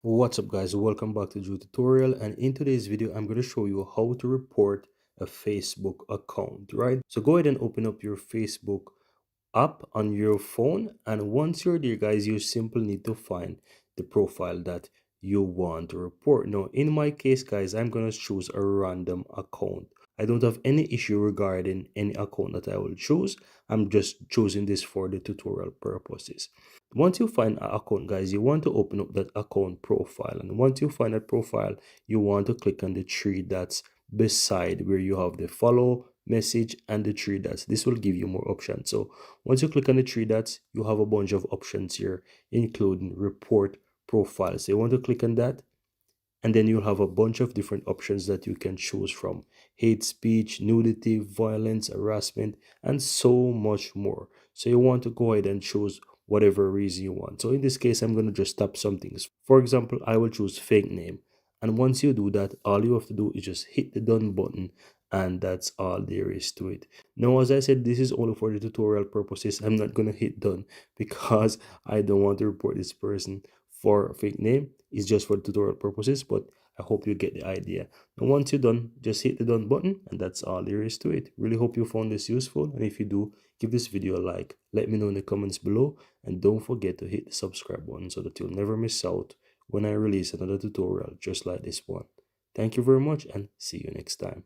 What's up guys, welcome back to Drew Tutorial, and in today's video I'm going to show you how to report a Facebook account, right? So go ahead and open up your Facebook app on your phone, and once you're there guys, you simply need to find the profile that you want to report. Now in my case guys, I'm going to choose a random account. I don't have any issue regarding any account that I will choose. I'm just choosing this for the tutorial purposes. Once you find an account guys, you want to open up that account profile, and once you find that profile, you want to click on the three dots beside where you have the follow, message, and the three dots. This will give you more options. So once you click on the three dots, you have a bunch of options here, including report profile. So you want to click on that, and then you'll have a bunch of different options that you can choose from: hate speech, nudity, violence, harassment, and so much more. So you want to go ahead and choose whatever reason you want. So in this case, I'm going to just tap some things. For example, I will choose fake name, and once you do that, all you have to do is just hit the done button, and that's all there is to it. Now as I said, this is only for the tutorial purposes. I'm not going to hit done because I don't want to report this person for fake name. It's just for tutorial purposes, but I hope you get the idea. And once you're done, just hit the done button, and that's all there is to it. Really hope you found this useful, and if you do, give this video a like. Let me know in the comments below, and don't forget to hit the subscribe button so that you'll never miss out when I release another tutorial just like this one. Thank you very much, and see you next time.